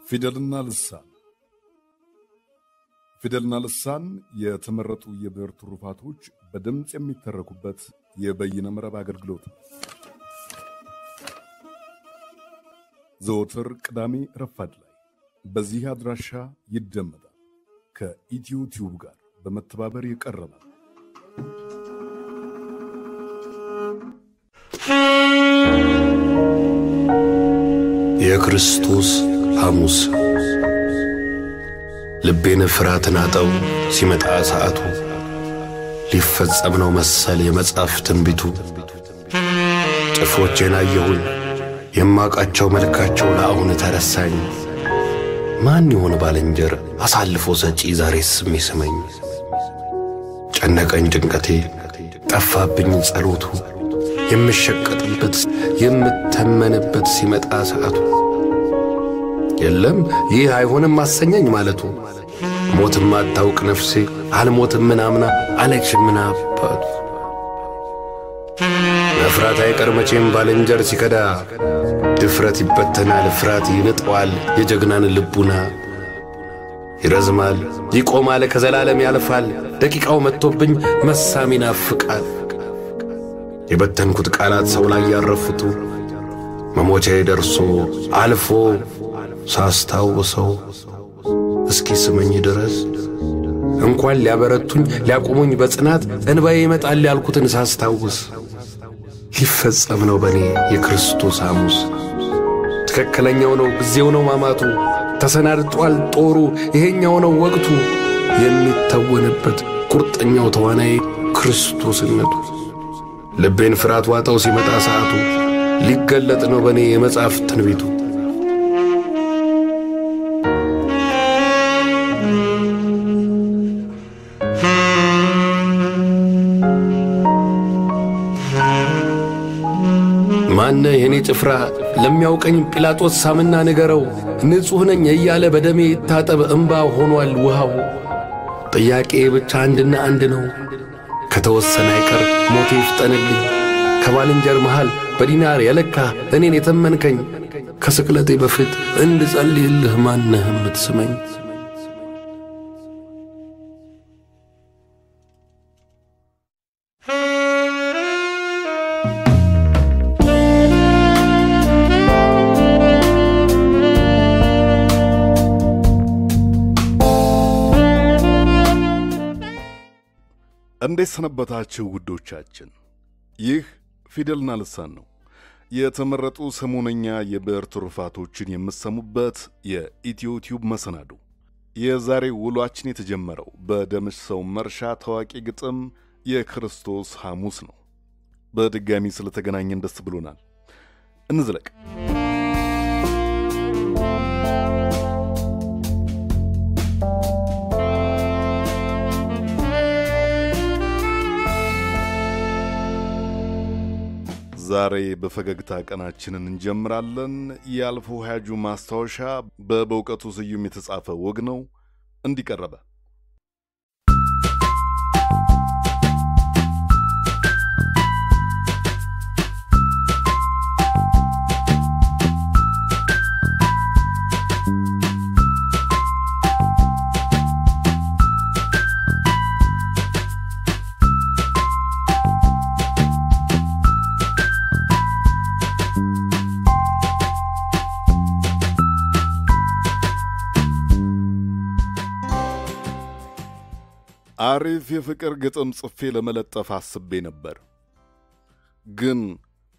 ፊደልና ልሳን የተመረጡ የብዕር ትሩፋቶች በድምጽ የሚተረኩበት የበይነ መረብ አገልግሎት ዘወትር ቅዳሜ ረፋድ ላይ በዚህ አድራሻ ይደመጣል። ከኢትዮ ቲዩብ ጋር በመተባበር የቀረበ የክርስቶስ ሐሙስ ልቤን ፍርሃትን አጠው ሲመጣ ሰዓቱ ሊፈጸም ነው መሰል የመጽሐፍ ትንቢቱ። ጭፍሮቼን አየሁኝ የማውቃቸው መልካቸው ለአሁን ተረሳኝ። ማን ይሆን ባልንጀር አሳልፎ ሰጪ ዛሬስ የሚስመኝ? ጨነቀኝ ጭንቀቴ ጠፋብኝ ጸሎቱ የምሸቀጥበት የምተመንበት ሲመጣ ሰዓቱ። የለም ይህ አይሆንም ማሰኘኝ ማለቱ። ሞትም አታውቅ ነፍሴ አልሞትም ምናምና አለች ምን አባቱ። መፍራት አይቀር መቼም ባልንጀር ሲከዳ ድፍረት ይበተናል ፍርሃት ይንጠዋል የጀግናን ልቡና። ይረዝማል ይቆማል ከዘላለም ያልፋል ደቂቃው መጥቶብኝ መሳም ይናፍቃል። የበተንኩት ቃላት ሰው ላይ ያረፉቱ መሞቻዬ ደርሶ አልፎ ሳስታውሰው እስኪ ስመኝ ድረስ እንኳን ሊያበረቱኝ ሊያቆሙኝ በጽናት እንባዬ ይመጣል ያልኩትን ሳስታውስ። ሊፈጸም ነው በኔ የክርስቶስ ሐሙስ። ትክክለኛው ነው ጊዜው ነው ማማቱ። ተሰናድቷል ጦሩ ይሄኛው ነው ወቅቱ። የሚተወንበት ቁርጠኛው ተዋናይ ክርስቶስነቱ። ልቤን ፍርሃት ዋጠው ሲመጣ ሰዓቱ ሊገለጥ ነው በኔ የመጽሐፍ ትንቢቱ። ማነ የኔ ጭፍራ ለሚያውቀኝ ጲላጦስ ሳምና ንገረው። ንጹህ ነኝ እያለ በደሜ ይታጠብ እንባ ሆኗል ውሃው። ጥያቄ ብቻ አንድና አንድ ነው ከተወሰነ አይቀር ሞቴ ይፍጠንልኝ። ከባልንጀር መሃል በዲናር የለካ እኔን የተመንከኝ ከስቅለቴ በፊት እንድጸልይልህ ማነህ የምትስመኝ? እንዴት ሰነበታችሁ ውዶቻችን? ይህ ፊደልና ልሳን ነው። የተመረጡ ሰሞነኛ የብዕር ትሩፋቶችን የምትሰሙበት የኢትዮ ቲዩብ መሰናዶ። የዛሬ ውሏችን የተጀመረው በደምሰው መርሻ ታዋቂ ግጥም የክርስቶስ ሐሙስ ነው። በድጋሚ ስለተገናኘን ደስ ብሎናል። እንዝለቅ። ዛሬ በፈገግታ ቀናችንን እንጀምራለን። ያልፎ ሀጁ ማስታወሻ በበውቀቱ ስዩም የተጻፈ ወግ ነው እንዲቀርበ አሪፍ የፍቅር ግጥም ጽፌ ለመለጠፍ አስቤ ነበር። ግን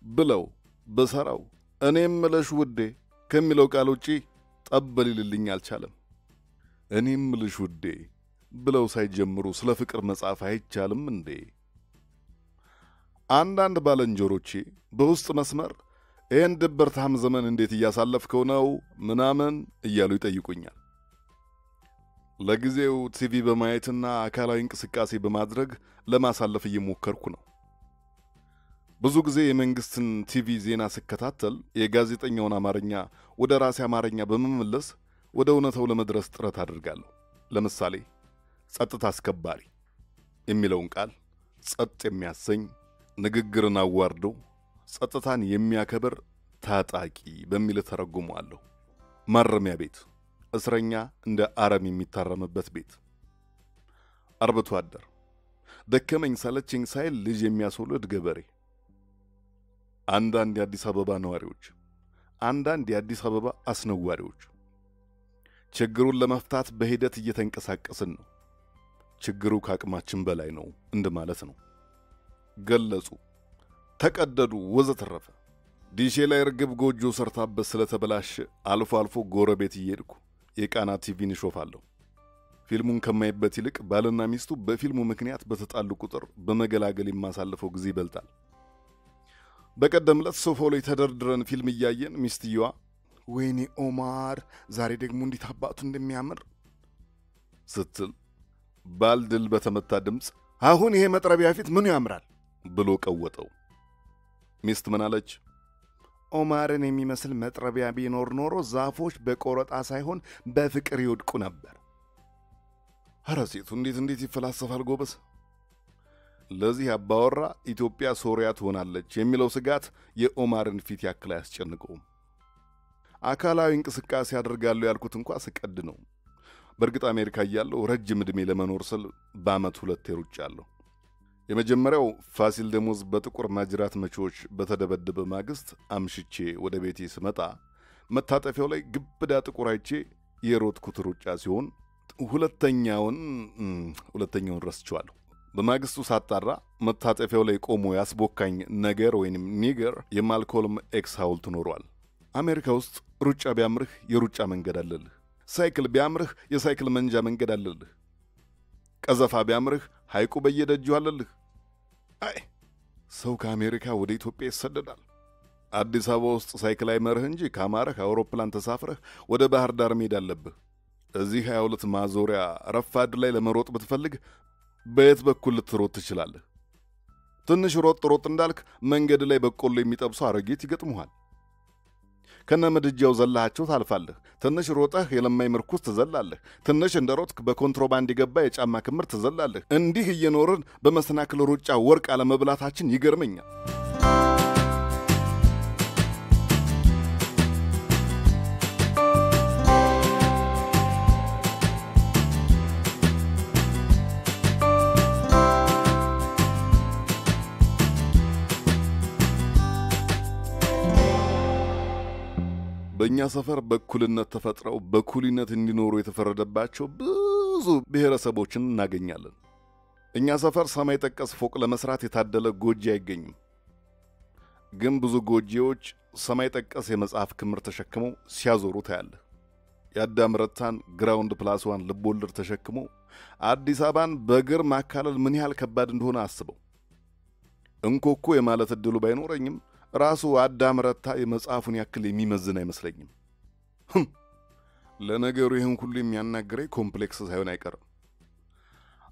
ብለው በሰራው እኔም ምልሽ ውዴ ከሚለው ቃል ውጪ ጠብ ሊልልኝ አልቻለም። እኔም ምልሽ ውዴ ብለው ሳይጀምሩ ስለ ፍቅር መጻፍ አይቻልም እንዴ? አንዳንድ ባልንጀሮቼ በውስጥ መስመር ይህን ድብርታም ዘመን እንዴት እያሳለፍከው ነው ምናምን እያሉ ይጠይቁኛል። ለጊዜው ቲቪ በማየትና አካላዊ እንቅስቃሴ በማድረግ ለማሳለፍ እየሞከርኩ ነው። ብዙ ጊዜ የመንግስትን ቲቪ ዜና ስከታተል የጋዜጠኛውን አማርኛ ወደ ራሴ አማርኛ በመመለስ ወደ እውነታው ለመድረስ ጥረት አድርጋለሁ። ለምሳሌ ጸጥታ አስከባሪ የሚለውን ቃል ጸጥ የሚያሰኝ ንግግርን አዋርዶ ጸጥታን የሚያከብር ታጣቂ በሚል ተረጉመዋለሁ። ማረሚያ ቤት እስረኛ እንደ አረም የሚታረምበት ቤት። አርብቶ አደር፣ ደከመኝ ሰለቸኝ ሳይል ልጅ የሚያስወልድ ገበሬ። አንዳንድ የአዲስ አበባ ነዋሪዎች፣ አንዳንድ የአዲስ አበባ አስነዋሪዎች ችግሩን ለመፍታት በሂደት እየተንቀሳቀስን ነው፣ ችግሩ ከአቅማችን በላይ ነው እንደማለት ነው። ገለጹ፣ ተቀደዱ፣ ወዘተረፈ። ዲሼ ላይ ርግብ ጎጆ ሰርታበት ስለተበላሸ አልፎ አልፎ ጎረቤት እየሄድኩ የቃና ቲቪን እሾፋለሁ። ፊልሙን ከማይበት ይልቅ ባልና ሚስቱ በፊልሙ ምክንያት በተጣሉ ቁጥር በመገላገል የማሳልፈው ጊዜ ይበልጣል። በቀደም ዕለት ሶፋው ላይ ተደርድረን ፊልም እያየን ሚስትየዋ ወይኔ ኦማር ዛሬ ደግሞ እንዴት አባቱ እንደሚያምር ስትል ባል ድል በተመታ ድምፅ አሁን ይሄ መጥረቢያ ፊት ምኑ ያምራል ብሎ ቀወጠው። ሚስት ምን አለች? ኦማርን የሚመስል መጥረቢያ ቢኖር ኖሮ ዛፎች በቆረጣ ሳይሆን በፍቅር ይወድቁ ነበር። ኧረ ሴቱ እንዴት ይፈላሰፋል ጎበዝ። ለዚህ አባወራ ኢትዮጵያ ሶሪያ ትሆናለች የሚለው ስጋት የኦማርን ፊት ያክል አያስጨንቀውም። አካላዊ እንቅስቃሴ አድርጋለሁ ያልኩት እንኳ ስቀድ ነው። በእርግጥ አሜሪካ እያለሁ ረጅም ዕድሜ ለመኖር ስል በዓመት 2 ሩጫለሁ። የመጀመሪያው ፋሲል ደሞዝ በጥቁር ማጅራት መቾች በተደበደበ ማግስት አምሽቼ ወደ ቤቴ ስመጣ መታጠፊያው ላይ ግብዳ ጥቁር አይቼ የሮጥኩት ሩጫ ሲሆን ሁለተኛውን ረስቼዋለሁ። በማግስቱ ሳጣራ መታጠፊያው ላይ ቆሞ ያስቦካኝ ነገር ወይንም ኒገር የማልኮልም ኤክስ ሐውልት ኖሯል። አሜሪካ ውስጥ ሩጫ ቢያምርህ የሩጫ መንገድ አለልህ። ሳይክል ቢያምርህ የሳይክል መንጃ መንገድ አለልህ። ቀዘፋ ቢያምርህ ሐይቁ በየደጁ አለልህ። አይ ሰው ከአሜሪካ ወደ ኢትዮጵያ ይሰደዳል። አዲስ አበባ ውስጥ ሳይክል አይመርህ እንጂ ካማረህ አውሮፕላን ተሳፍረህ ወደ ባህር ዳር መሄድ አለብህ። እዚህ 22 ማዞሪያ ረፋድ ላይ ለመሮጥ ብትፈልግ በየት በኩል ልትሮጥ ትችላለህ? ትንሽ ሮጥ እንዳልክ መንገድ ላይ በቆሎ የሚጠብሱ አረጌት ይገጥሙሃል። ከነምድጃው ዘላሃቸው ታልፋለህ። ትንሽ ሮጠህ የለማይ ምርኩስ ትዘላለህ። ትንሽ እንደሮጥክ በኮንትሮባንድ የገባ የጫማ ክምር ትዘላለህ። እንዲህ እየኖርን በመሰናክል ሩጫ ወርቅ አለመብላታችን ይገርመኛል። በእኛ ሰፈር በኩልነት ተፈጥረው በኩልነት እንዲኖሩ የተፈረደባቸው ብዙ ብሔረሰቦችን እናገኛለን። እኛ ሰፈር ሰማይ ጠቀስ ፎቅ ለመስራት የታደለ ጎጆ አይገኝም። ግን ብዙ ጎጆዎች ሰማይ ጠቀስ የመጽሐፍ ክምር ተሸክመው ሲያዞሩ ታያለህ። የአዳም ረታን ግራውንድ +1 ልቦለድ ተሸክመው አዲስ አበባን በእግር ማካለል ምን ያህል ከባድ እንደሆነ አስበው። እንኮኮ የማለት እድሉ ባይኖረኝም ራሱ አዳም ረታ የመጽሐፉን ያክል የሚመዝን አይመስለኝም። ለነገሩ ይህን ሁሉ የሚያናግረኝ ኮምፕሌክስ ሳይሆን አይቀርም።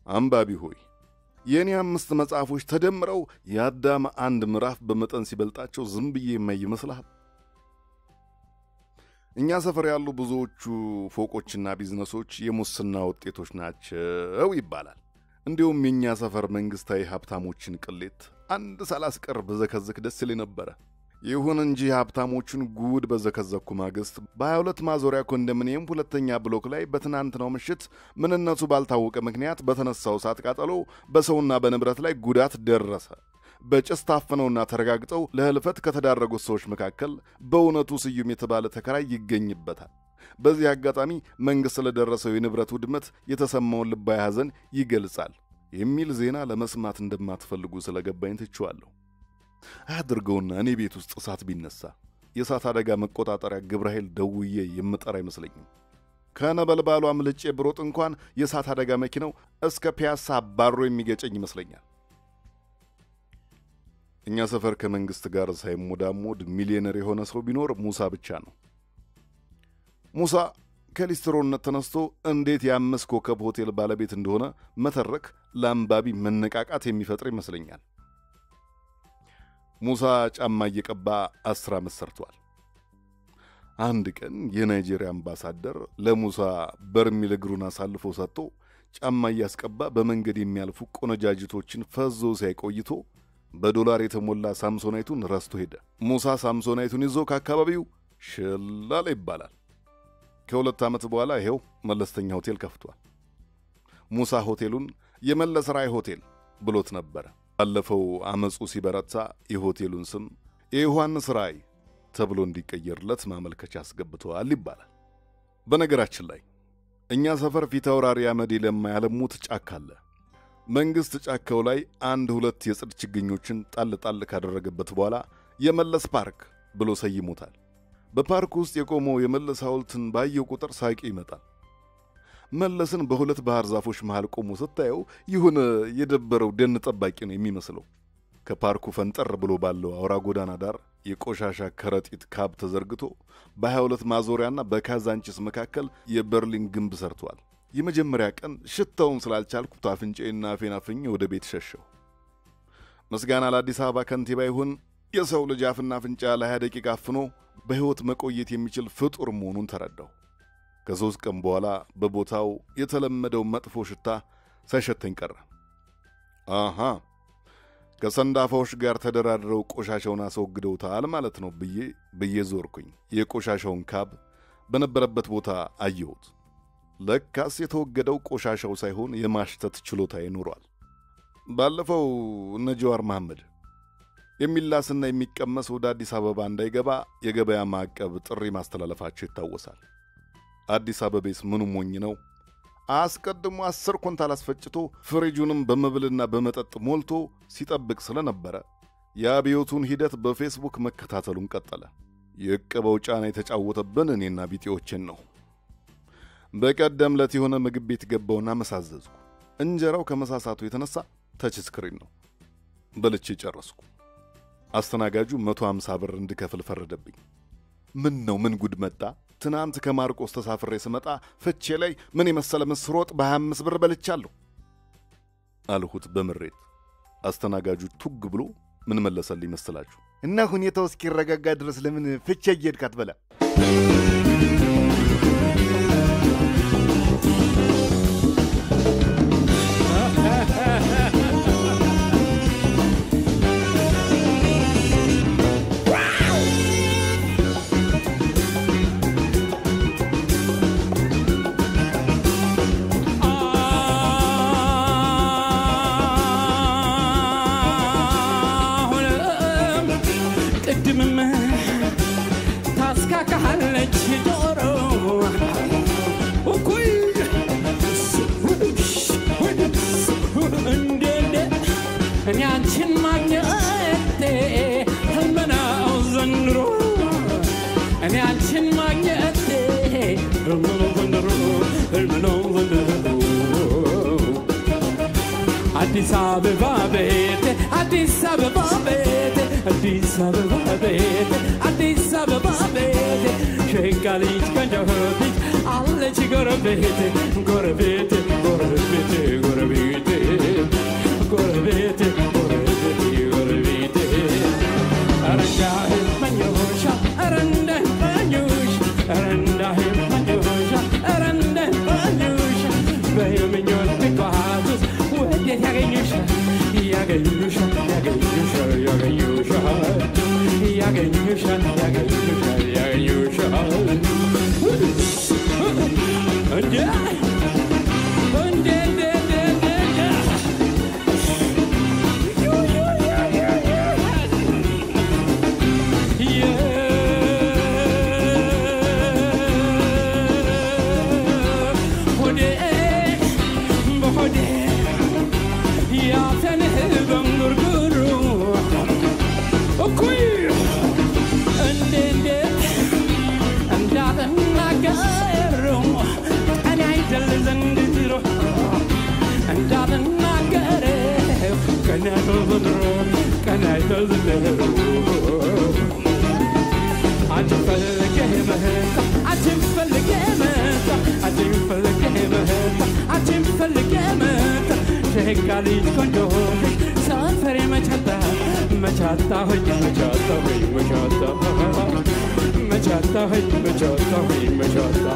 አንባቢ ሆይ የኔ 5 መጽሐፎች ተደምረው የአዳም 1 ምዕራፍ በመጠን ሲበልጣቸው ዝም ብዬ የማይ ይመስልሃል? እኛ ሰፈር ያሉ ብዙዎቹ ፎቆችና ቢዝነሶች የሙስና ውጤቶች ናቸው ይባላል። እንዲሁም የኛ ሰፈር መንግስታዊ ሀብታሞችን ቅሌት አንድ 30 ቀር በዘከዘክ ደስ ይለኝ ነበር። ይሁን እንጂ ሀብታሞቹን ጉድ በዘከዘኩ ማግስት በ22 ማዞሪያ ኮንዶሚኒየም 2ኛ ብሎክ ላይ በትናንትናው ምሽት ምንነቱ ባልታወቀ ምክንያት በተነሳው እሳት ቃጠሎ በሰውና በንብረት ላይ ጉዳት ደረሰ። በጭስ ታፍነውና ተረጋግጠው ለህልፈት ከተዳረጉት ሰዎች መካከል በእውነቱ ስዩም የተባለ ተከራይ ይገኝበታል። በዚህ አጋጣሚ መንግስት ስለደረሰው የንብረት ውድመት የተሰማውን ልባዊ ሐዘን ይገልጻል የሚል ዜና ለመስማት እንደማትፈልጉ ስለገባኝ ትቼዋለሁ። አድርገውና እኔ ቤት ውስጥ እሳት ቢነሳ የእሳት አደጋ መቆጣጠሪያ ግብረ ኃይል ደውዬ የምጠራ አይመስለኝም። ከነበልባሉ አምልጬ ብሮጥ እንኳን የእሳት አደጋ መኪናው እስከ ፒያሳ ባሮ የሚገጨኝ ይመስለኛል። እኛ ሰፈር ከመንግስት ጋር ሳይሞዳሞድ ሚሊዮነር የሆነ ሰው ቢኖር ሙሳ ብቻ ነው። ሙሳ ከሊስትሮነት ተነስቶ እንዴት የ5 ኮከብ ሆቴል ባለቤት እንደሆነ መተረክ ለአንባቢ መነቃቃት የሚፈጥር ይመስለኛል። ሙሳ ጫማ እየቀባ 10 ዓመት ሰርቷል። አንድ ቀን የናይጄሪያ አምባሳደር ለሙሳ በርሚል እግሩን አሳልፎ ሰጥቶ ጫማ እያስቀባ በመንገድ የሚያልፉ ቆነጃጅቶችን ፈዞ ሳይቆይቶ በዶላር የተሞላ ሳምሶናይቱን ረስቶ ሄደ። ሙሳ ሳምሶናይቱን ይዞ ከአካባቢው ሽላላ ይባላል ከሁለት ዓመት በኋላ ይሄው መለስተኛ ሆቴል ከፍቷል። ሙሳ ሆቴሉን የመለስ ራዕይ ሆቴል ብሎት ነበር። ባለፈው አመጹ ሲበረታ የሆቴሉን ስም የዮሐንስ ራዕይ ተብሎ እንዲቀየርለት ማመልከቻ አስገብተዋል ይባላል። በነገራችን ላይ እኛ ሰፈር ፊት አውራሪ አመድ ለማያለሙት ጫካ አለ። መንግስት ጫካው ላይ 1-2 የጽድ ችግኞችን ጣል ካደረገበት በኋላ የመለስ ፓርክ ብሎ ሰይሞታል። በፓርክ ውስጥ የቆመው የመለስ ሐውልትን ባየው ቁጥር ሳቂ ይመጣል። መለስን በሁለት ባህር ዛፎች መሃል ቆሞ ስታየው ይሁን የደበረው ደን ጠባቂ ነው የሚመስለው። ከፓርኩ ፈንጠር ብሎ ባለው አውራ ጎዳና ዳር የቆሻሻ ከረጢት ካብ ተዘርግቶ በ22 ማዞሪያና በካዛንቺስ መካከል የበርሊን ግንብ ሰርቷል። የመጀመሪያ ቀን ሽታውን ስላልቻልኩት አፍንጬና አፌን አፍኜ ወደ ቤት ሸሸው። ምስጋና ለአዲስ አበባ ከንቲባ ይሁን የሰው ልጅ አፍና አፍንጫ ለ20 ደቂቃ አፍኖ በህይወት መቆየት የሚችል ፍጡር መሆኑን ተረዳው። ከ3 ቀን በኋላ በቦታው የተለመደው መጥፎ ሽታ ሳይሸተኝ ቀረ። አሃ ከሰንዳፋዎች ጋር ተደራድረው ቆሻሻውን አስወግደውታል ማለት ነው ብዬ ዞርኩኝ። የቆሻሻውን ካብ በነበረበት ቦታ አየሁት። ለካስ የተወገደው ቆሻሻው ሳይሆን የማሽተት ችሎታ ይኖራል። ባለፈው እነ ጀዋር መሐመድ የሚላስና የሚቀመስ ወደ አዲስ አበባ እንዳይገባ የገበያ ማዕቀብ ጥሪ ማስተላለፋቸው ይታወሳል። አዲስ አበባስ ምኑ ሞኝ ነው? አስቀድሞ 10 ኩንታል አስፈጭቶ ፍሪጁንም በመብልና በመጠጥ ሞልቶ ሲጠብቅ ስለነበረ የአብዮቱን ሂደት በፌስቡክ መከታተሉን ቀጠለ። የቀበው ጫና የተጫወተብን እኔና ቢጤዎችን ነው። በቀደም ለት የሆነ ምግብ ቤት ገባውና መሳዘዝኩ። እንጀራው ከመሳሳቱ የተነሳ ተች ስክሪን ነው። በልቼ ጨረስኩ። አስተናጋጁ 150 ብር እንድከፍል ፈረደብኝ። ምን ጉድ መጣ? ትናንት ከማርቆስ ተሳፍሬ ስመጣ ፍቼ ላይ ምን የመሰለ ምስር ወጥ በ25 ብር በልቻለሁ አልሁት በምሬት። አስተናጋጁ ቱግ ብሎ ምን መለሰልኝ መሰላችሁ? እና ሁኔታው እስኪረጋጋ ድረስ ለምን ፍቼ እየሄድክ አትበላ? Addis Ababa bete, Addis Ababa bete, Addis Ababa bete, Addis Ababa bete. Şekalij kanjahit, alle chigorbete, gorbete, gorbete, gorbete, gorbete, gorbete, gorbete. Aranda manyosha, aranda manyosha, aranda manyosha, aranda manyosha. Beyominyon pikvatus. Yagayusha, Yagayusha, Yagayusha, Yagayusha, Yagayusha, Yagayusha, Galij konjo safare machata machata hoy machata hoy machata machata hoy machata hoy machata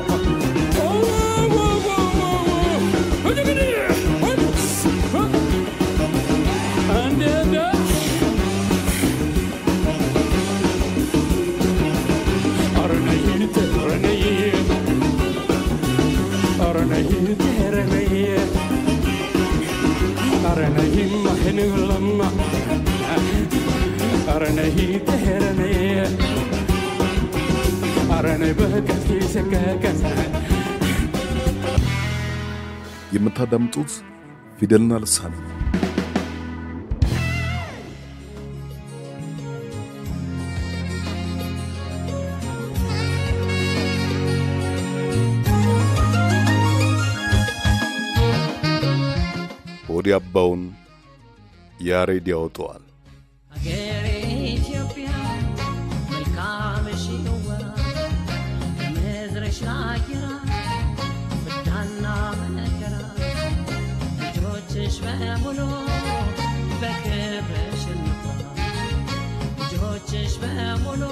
Arnayit أرني تهرني أرني بكتي سكاكس የምታዳምጡት ፊደልና ልሳን ወዲያባውን ያሬድ ያወጣዋል አገሬ ኢትዮጵያ መልካምሽ ይወራ ምድርሽ አየራ ፍዳና መከራ ልጆችሽ በሙሉ በክብርሽ እንኩራ ልጆችሽ በሙሉ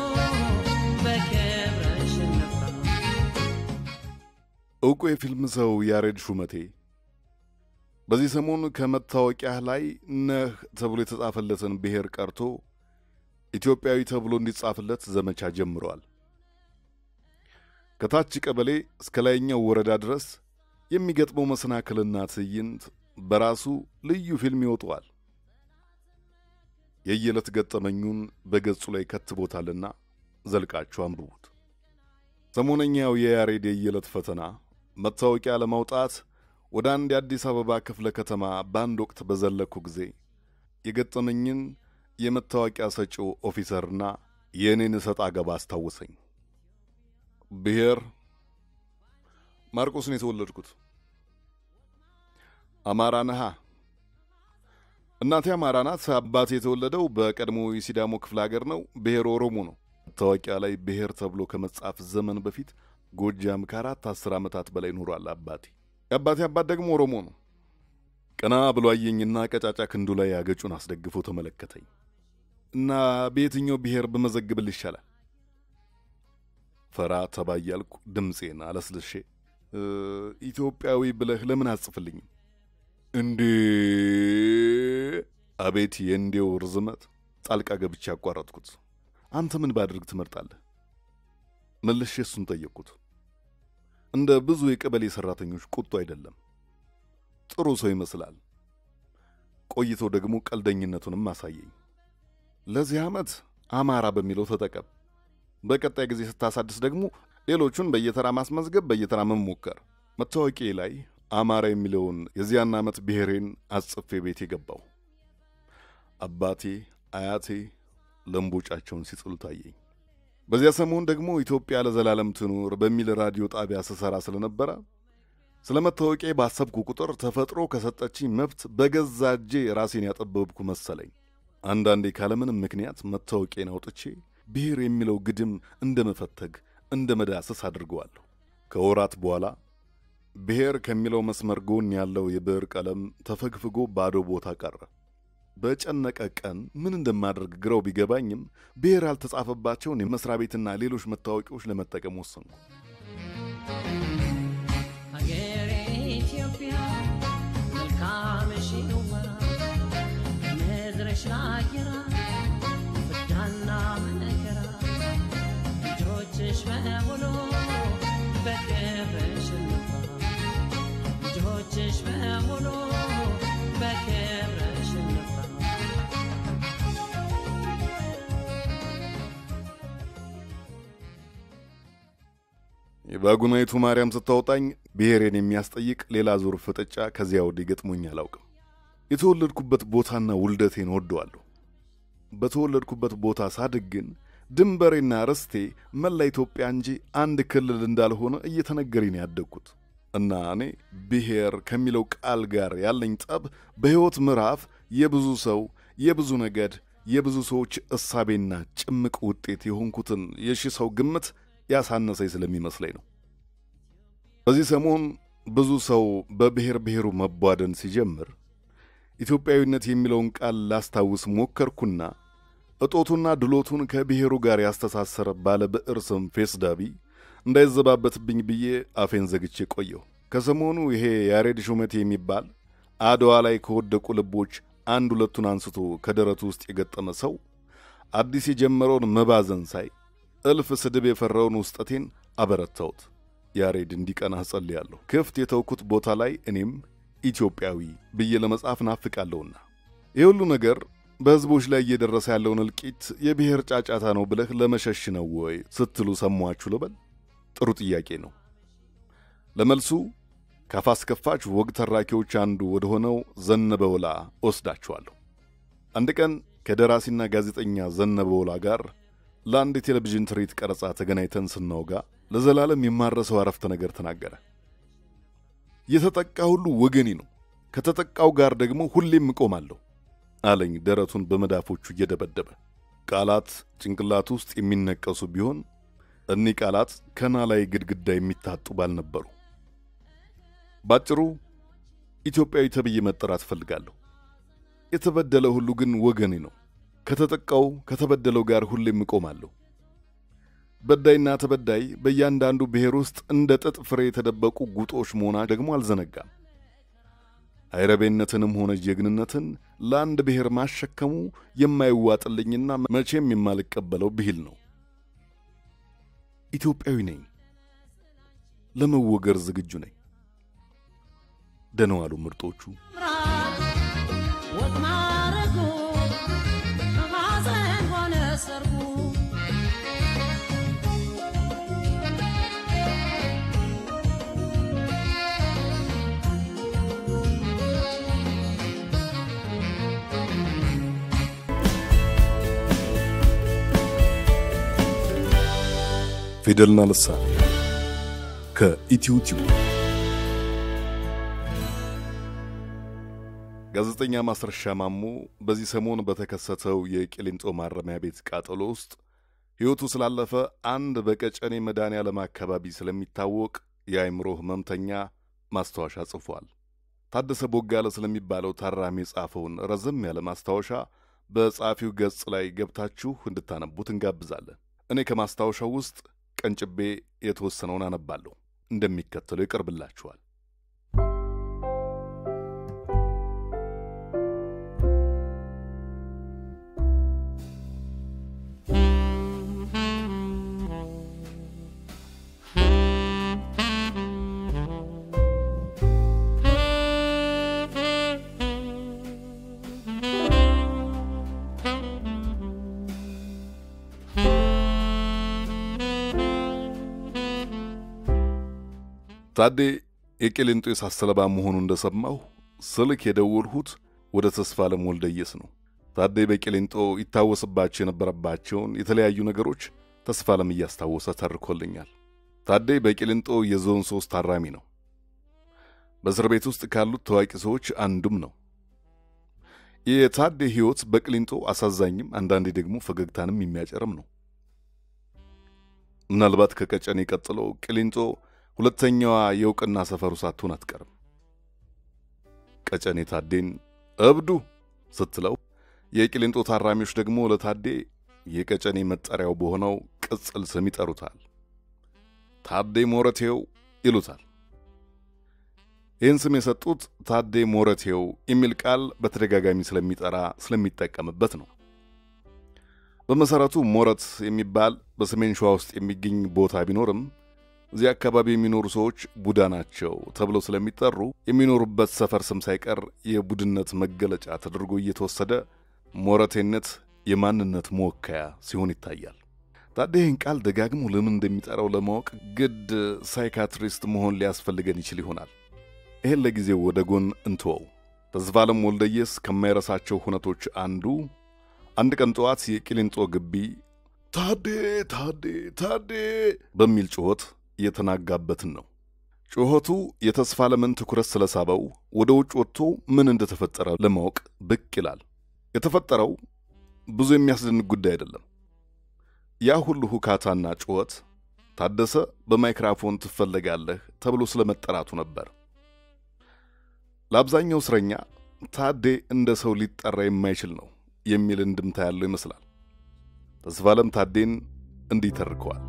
በክብርሽ እንኩራ እውቁ የፊልም ሰው ያሬድ ሹመቴ በዚህ ሰሞን ከመታወቂያ ላይ ነህ ተብሎ የተጻፈለትን ብሔር ቀርቶ ኢትዮጵያዊ ተብሎ እንዲጻፍለት ዘመቻ ጀምሯል። ከታች ቀበሌ እስከ ላይኛው ወረዳ ድረስ የሚገጥመው መሰናክልና ትዕይንት በራሱ ልዩ ፊልም ይወጣዋል። የየለት ገጠመኙን በገጹ ላይ ከትቦታልና ዘልቃችሁ አንብቡት። ሰሞነኛው የያሬድ የየለት ፈተና መታወቂያ ለማውጣት ወደ አንድ የአዲስ አበባ ክፍለ ከተማ ባንድ ወቅት በዘለኩ ጊዜ የገጠመኝን የመታወቂያ ሰጪው ኦፊሰርና የኔን ሰጣ ገባ አስታወሰኝ። ብሔር ማርቆስ ነው የተወለድኩት። አማራ ነህ? እናቴ አማራ ናት። አባቴ የተወለደው በቀድሞ ሲዳሞ ክፍለ ሀገር ነው። ብሔር ኦሮሞ ነው። መታወቂያ ላይ ብሔር ተብሎ ከመጻፍ ዘመን በፊት ጎጃም ከ4-10 ዓመታት በላይ ኖሯል አባቴ። የአባቴ አባት ደግሞ ኦሮሞ ነው። ቀና ብሎ አየኝና ቀጫጫ ክንዱ ላይ አገጩን አስደግፎ ተመለከተኝ እና በየትኛው ብሔር በመዘግብል ይሻላል? ፈራ ተባያልኩ ድምጼን አለስልሼ ኢትዮጵያዊ ብለህ ለምን አጽፍልኝ? እንዴ አቤት የእንዴው ርዝመት! ጣልቃ ገብቼ አቋረጥኩት። አንተ ምን ባድርግ ትመርጣለህ? መልሼ እሱን ጠየቅኩት። እንደ ብዙ የቀበሌ ሰራተኞች ቁጡ አይደለም። ጥሩ ሰው ይመስላል። ቆይቶ ደግሞ ቀልደኝነቱንም አሳየኝ። ለዚህ ዓመት አማራ በሚለው ተጠቀም። በቀጣይ ጊዜ ስታሳድስ ደግሞ ሌሎቹን በየተራ ማስመዝገብ፣ በየተራ መሞከር። መታወቂያዬ ላይ አማራ የሚለውን የዚያን ዓመት ብሔሬን አጽፌ ቤት የገባው አባቴ አያቴ ለምቦጫቸውን ሲጥሉ ታየኝ። በዚያ ሰሞን ደግሞ ኢትዮጵያ ለዘላለም ትኑር በሚል ራዲዮ ጣቢያ ስሰራ ስለነበረ ስለመታወቂያ ባሰብኩ ቁጥር ተፈጥሮ ከሰጠችኝ መብት በገዛ እጄ ራሴን ያጠበብኩ መሰለኝ። አንዳንዴ ካለምንም ምክንያት መታወቂያን አውጥቼ ብሔር የሚለው ግድም እንደመፈተግ እንደመዳሰስ አድርገዋለሁ። ከወራት በኋላ ብሔር ከሚለው መስመር ጎን ያለው የብዕር ቀለም ተፈግፍጎ ባዶ ቦታ ቀረ። በጨነቀ ቀን ምን እንደማደርግ ግራው ቢገባኝም ብሔር ያልተጻፈባቸውን የመስሪያ ቤትና ሌሎች መታወቂያዎች ለመጠቀም ወሰንኩ። አገሬ ኢትዮጵያ መልካምሽ ይወራ ምድርሽ አየራ ፍዳና መከራ ልጆችሽ በሙሉ በክብርሽ እንኩራ ልጆችሽ በሙሉ በክብርሽ እንኩራ የባጉናይቱ ማርያም ስታወጣኝ ብሔሬን የሚያስጠይቅ ሌላ ዙር ፍጥጫ ከዚያ ወዲህ ገጥሞኝ አላውቅም። የተወለድኩበት ቦታና ውልደቴን ወደዋለሁ። በተወለድኩበት ቦታ ሳድግ ግን ድንበሬና ርስቴ መላ ኢትዮጵያ እንጂ አንድ ክልል እንዳልሆነ እየተነገረኝ ያደግኩት እና እኔ ብሔር ከሚለው ቃል ጋር ያለኝ ጠብ በሕይወት ምዕራፍ የብዙ ሰው የብዙ ነገድ የብዙ ሰዎች እሳቤና ጭምቅ ውጤት የሆንኩትን የሺህ ሰው ግምት ያሳነሰኝ ስለሚመስለኝ ነው። በዚህ ሰሞን ብዙ ሰው በብሔር ብሔሩ መቧደን ሲጀምር ኢትዮጵያዊነት የሚለውን ቃል ላስታውስ ሞከርኩና እጦቱና ድሎቱን ከብሔሩ ጋር ያስተሳሰረ ባለ ብዕር ስም ፌስዳቢ እንዳይዘባበትብኝ ብዬ አፌን ዘግቼ ቆየሁ። ከሰሞኑ ይሄ ያሬድ ሹመቴ የሚባል አድዋ ላይ ከወደቁ ልቦች አንድ ሁለቱን አንስቶ ከደረቱ ውስጥ የገጠመ ሰው አዲስ የጀመረውን መባዘን ሳይ እልፍ ስድብ የፈራውን ውስጠቴን አበረታውት። ያሬድ እንዲቀና ጸልያለሁ። ክፍት የተውኩት ቦታ ላይ እኔም ኢትዮጵያዊ ብዬ ለመጻፍ ናፍቃለሁና ይህ ሁሉ ነገር በህዝቦች ላይ እየደረሰ ያለውን እልቂት የብሔር ጫጫታ ነው ብለህ ለመሸሽ ነው ወይ ስትሉ ሰማችሁ ልበል? ጥሩ ጥያቄ ነው። ለመልሱ ካፋስከፋች ወግ ተራኪዎች አንዱ ወደ ሆነው ዘነበ ወላ ወስዳችኋለሁ። አንድ ቀን ከደራሲና ጋዜጠኛ ዘነበ ወላ ጋር ለአንድ የቴሌቪዥን ትርኢት ቀረጻ ተገናኝተን ስናወጋ ለዘላለም የማረሰው አረፍተ ነገር ተናገረ። የተጠቃ ሁሉ ወገኔ ነው፣ ከተጠቃው ጋር ደግሞ ሁሌም እቆማለሁ አለኝ፣ ደረቱን በመዳፎቹ እየደበደበ። ቃላት ጭንቅላት ውስጥ የሚነቀሱ ቢሆን እኒህ ቃላት ከናላይ ግድግዳ የሚታጡ ባልነበሩ። ባጭሩ ኢትዮጵያዊ ተብዬ መጠራት እፈልጋለሁ። የተበደለ ሁሉ ግን ወገኔ ነው፣ ከተጠቃው ከተበደለው ጋር ሁሌም እቆማለሁ። በዳይና ተበዳይ በእያንዳንዱ ብሔር ውስጥ እንደ ጥጥ ፍሬ የተደበቁ ጉጦች መሆና ደግሞ አልዘነጋም። አይረቤነትንም ሆነ ጀግንነትን ለአንድ ብሔር ማሸከሙ የማይዋጥልኝና መቼም የማልቀበለው ብሂል ነው። ኢትዮጵያዊ ነኝ፣ ለመወገር ዝግጁ ነኝ። ደህና ዋሉ ምርጦቹ። ፊደልና ልሳን ከኢትዮቲዩብ ጋዜጠኛ ማስረሻ ማሞ በዚህ ሰሞን በተከሰተው የቂሊንጦ ማረሚያ ቤት ቃጠሎ ውስጥ ሕይወቱ ስላለፈ አንድ በቀጨኔ መድኃኔዓለም አካባቢ ስለሚታወቅ የአእምሮ ህመምተኛ ማስታወሻ ጽፏል። ታደሰ ቦጋለ ስለሚባለው ታራሚ የጻፈውን ረዘም ያለ ማስታወሻ በጻፊው ገጽ ላይ ገብታችሁ እንድታነቡት እንጋብዛለን። እኔ ከማስታወሻው ውስጥ ቀንጭቤ የተወሰነውን አነባለሁ፣ እንደሚከተለው ይቀርብላችኋል። ታዴ የቂሊንጦ የእሳት ሰለባ መሆኑን እንደሰማሁ ስልክ የደወልሁት ወደ ተስፋለም ወልደየስ ነው። ታዴ በቂሊንጦ ይታወስባቸው የነበረባቸውን የተለያዩ ነገሮች ተስፋለም እያስታወሰ ተርኮልኛል። ታዴ በቂሊንጦ የዞን 3 ታራሚ ነው። በእስር ቤት ውስጥ ካሉት ታዋቂ ሰዎች አንዱም ነው። የታዴ ሕይወት በቂሊንጦ አሳዛኝም አንዳንዴ ደግሞ ፈገግታንም የሚያጨርም ነው። ምናልባት ከቀጨኔ ቀጥሎ ቂሊንጦ ሁለተኛዋ የውቅና ሰፈሩ ሳትሆን አትቀርም። ቀጨኔ ታዴን እብዱ ስትለው የቂሊንጦ ታራሚዎች ደግሞ ለታዴ የቀጨኔ መጠሪያው በሆነው ቅጽል ስም ይጠሩታል። ታዴ ሞረቴው ይሉታል። ይህን ስም የሰጡት ታዴ ሞረቴው የሚል ቃል በተደጋጋሚ ስለሚጠቀምበት ነው። በመሰረቱ ሞረት የሚባል በሰሜን ሸዋ ውስጥ የሚገኝ ቦታ ቢኖርም እዚህ አካባቢ የሚኖሩ ሰዎች ቡዳ ናቸው ተብለው ስለሚጠሩ የሚኖሩበት ሰፈር ስም ሳይቀር የቡድነት መገለጫ ተደርጎ እየተወሰደ ሞረቴነት የማንነት መወከያ ሲሆን ይታያል። ታዲያ ይህን ቃል ደጋግሞ ለምን እንደሚጠራው ለማወቅ ግድ ሳይካትሪስት መሆን ሊያስፈልገን ይችል ይሆናል። ይህን ለጊዜው ወደ ጎን እንተወው። ተስፋለም ወልደየስ ከማይረሳቸው ሁነቶች አንድ ቀን ጠዋት የቂሊንጦ ግቢ ታዴ ታዴ ታዴ በሚል ጩኸት የተናጋበትን ነው። ጩኸቱ የተስፋለምን ትኩረት ስለሳበው ወደ ውጭ ወጥቶ ምን እንደተፈጠረ ለማወቅ ብቅ ይላል። የተፈጠረው ብዙ የሚያስደንቅ ጉዳይ አይደለም። ያ ሁሉ ሁካታና ጩኸት ታደሰ በማይክሮፎን ትፈለጋለህ ተብሎ ስለመጠራቱ ነበር። ለአብዛኛው እስረኛ ታዴ እንደ ሰው ሊጠራ የማይችል ነው የሚል እንድምታ ያለው ይመስላል። ተስፋለም ታዴን እንዲህ ተርከዋል።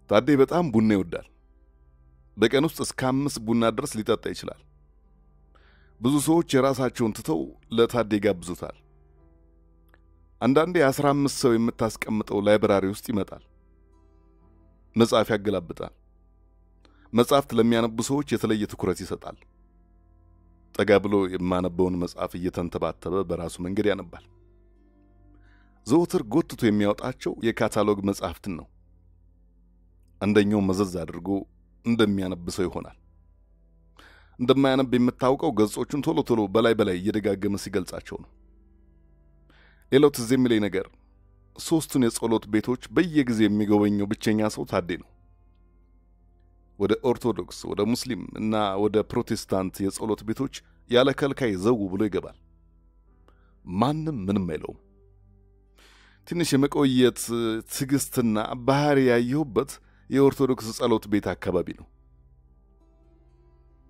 ታዴ በጣም ቡና ይወዳል። በቀን ውስጥ እስከ 5 ቡና ድረስ ሊጠጣ ይችላል። ብዙ ሰዎች የራሳቸውን ትተው ለታዴ ጋብዙታል። አንዳንዴ 15 ሰው የምታስቀምጠው ላይብራሪ ውስጥ ይመጣል። መጽሐፍ ያገላብጣል። መጽሐፍት ለሚያነቡ ሰዎች የተለየ ትኩረት ይሰጣል። ጠጋ ብሎ የማነበውን መጽሐፍ እየተንተባተበ በራሱ መንገድ ያነባል። ዘወትር ጎትቶ የሚያወጣቸው የካታሎግ መጽሐፍትን ነው። አንደኛው መዘዝ አድርጎ እንደሚያነብ ሰው ይሆናል። እንደማያነብ የምታውቀው ገጾቹን ቶሎ ቶሎ በላይ እየደጋገመ ሲገልጻቸው ነው። ሌላው ትዝ የሚለኝ ነገር 3ቱን የጸሎት ቤቶች በየጊዜው የሚጎበኘው ብቸኛ ሰው ታዴ ነው። ወደ ኦርቶዶክስ፣ ወደ ሙስሊም እና ወደ ፕሮቴስታንት የጸሎት ቤቶች ያለ ከልካይ ዘው ብሎ ይገባል። ማንም ምንም አይለውም። ትንሽ የመቆየት ትዕግስትና ባህሪ ያየሁበት የኦርቶዶክስ ጸሎት ቤት አካባቢ ነው።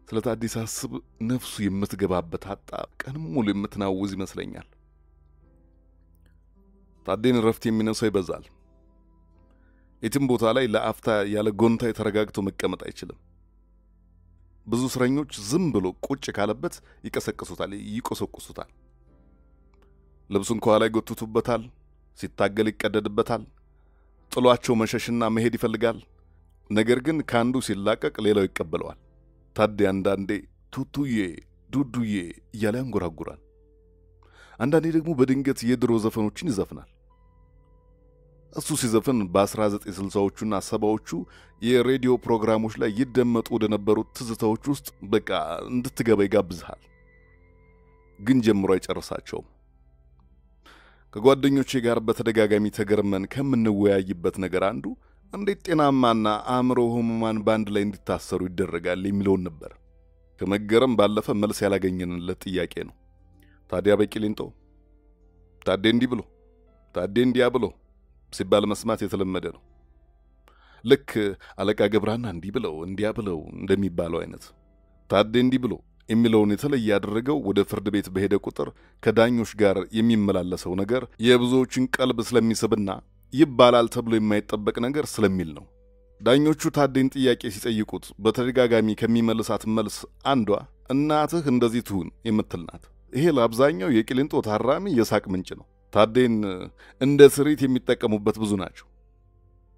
ስለ ታዴ ሳስብ ነፍሱ የምትገባበት አጣ ቀን ሙሉ የምትናውዝ ይመስለኛል። ታዴን ረፍት የሚነሳው ይበዛል። የትም ቦታ ላይ ለአፍታ ያለ ጎንታ የተረጋግቶ መቀመጥ አይችልም። ብዙ እስረኞች ዝም ብሎ ቁጭ ካለበት ይቀሰቅሱታል፣ ይቆሰቁሱታል። ልብሱን ከኋላ ይጎትቱበታል፣ ሲታገል ይቀደድበታል። ጥሏቸው መሸሽና መሄድ ይፈልጋል። ነገር ግን ካንዱ ሲላቀቅ ሌላው ይቀበለዋል። ታዴ አንዳንዴ ቱቱዬ ዱዱዬ እያለ ያንጎራጉራል። አንዳንዴ ደግሞ በድንገት የድሮ ዘፈኖችን ይዘፍናል። እሱ ሲዘፍን በ1960ዎቹና 70ዎቹ የሬዲዮ ፕሮግራሞች ላይ ይደመጡ ወደ ነበሩት ትዝታዎች ውስጥ በቃ እንድትገባ ይጋብዝሃል። ግን ጀምሮ አይጨርሳቸውም። ከጓደኞቼ ጋር በተደጋጋሚ ተገርመን ከምንወያይበት ነገር አንዱ እንዴት ጤናማና አእምሮ ህሙማን ባንድ ላይ እንዲታሰሩ ይደረጋል የሚለውን ነበር። ከመገረም ባለፈ መልስ ያላገኘንለት ጥያቄ ነው። ታዲያ በቂሊንጦ ታዴ እንዲህ ብሎ ታዴ እንዲያ ብሎ ሲባል መስማት የተለመደ ነው። ልክ አለቃ ገብራና እንዲህ ብለው እንዲያ ብለው እንደሚባለው አይነት። ታዴ እንዲህ ብሎ የሚለውን የተለየ ያደረገው ወደ ፍርድ ቤት በሄደ ቁጥር ከዳኞች ጋር የሚመላለሰው ነገር የብዙዎችን ቀልብ ስለሚስብና ይባላል ተብሎ የማይጠበቅ ነገር ስለሚል ነው። ዳኞቹ ታዴን ጥያቄ ሲጠይቁት በተደጋጋሚ ከሚመልሳት መልስ አንዷ እናትህ እንደዚህ ትሁን የምትል ናት። ይሄ ለአብዛኛው የቂሊንጦ ታራሚ የሳቅ ምንጭ ነው። ታዴን እንደ ስሪት የሚጠቀሙበት ብዙ ናቸው።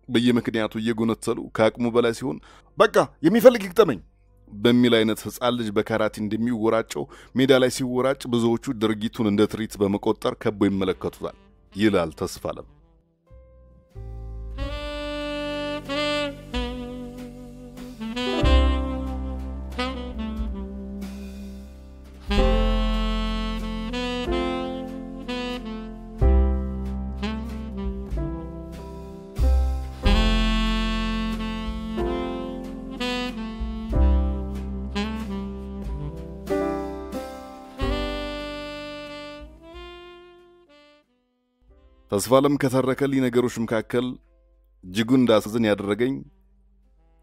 በየምክንያቱ እየጎነተሉ ከአቅሙ በላይ ሲሆን በቃ የሚፈልግ ይግጠመኝ በሚል አይነት ሕፃን ልጅ በካራቲ እንደሚወራጨው ሜዳ ላይ ሲወራጭ ብዙዎቹ ድርጊቱን እንደ ትርኢት በመቆጠር ከቦ ይመለከቱታል ይላል ተስፋለም። ተስፋለም ከተረከልኝ ነገሮች መካከል እጅጉን እንዳሳዝን ያደረገኝ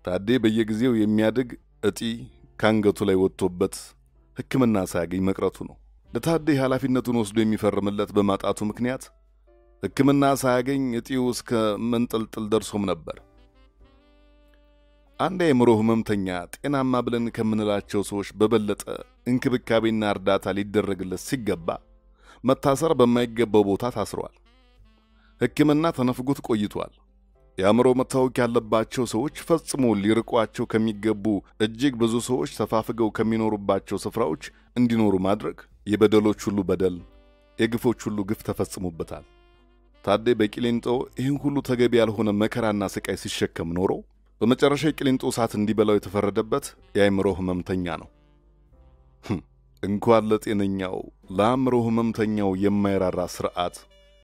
ታዴ በየጊዜው የሚያድግ እጢ ካንገቱ ላይ ወጥቶበት ሕክምና ሳያገኝ መቅረቱ ነው። ለታዴ ኃላፊነቱን ወስዶ የሚፈርምለት በማጣቱ ምክንያት ሕክምና ሳያገኝ እጢው እስከ መንጠልጠል ደርሶም ነበር። አንድ የአእምሮ ህመምተኛ ጤናማ ብለን ከምንላቸው ሰዎች በበለጠ እንክብካቤና እርዳታ ሊደረግለት ሲገባ መታሰር በማይገባው ቦታ ታስሯል። ሕክምና ተነፍጎት ቆይቷል። የአእምሮ መታወክ ያለባቸው ሰዎች ፈጽሞ ሊርቋቸው ከሚገቡ እጅግ ብዙ ሰዎች ተፋፍገው ከሚኖሩባቸው ስፍራዎች እንዲኖሩ ማድረግ የበደሎች ሁሉ በደል፣ የግፎች ሁሉ ግፍ ተፈጽሞበታል። ታዴ በቂሊንጦ ይህን ሁሉ ተገቢ ያልሆነ መከራና ስቃይ ሲሸከም ኖሮ በመጨረሻ ቂሊንጦ እሳት እንዲበላው የተፈረደበት የአእምሮ ህመምተኛ ነው። እንኳን ለጤነኛው ለአእምሮ ህመምተኛው የማይራራ ስርዓት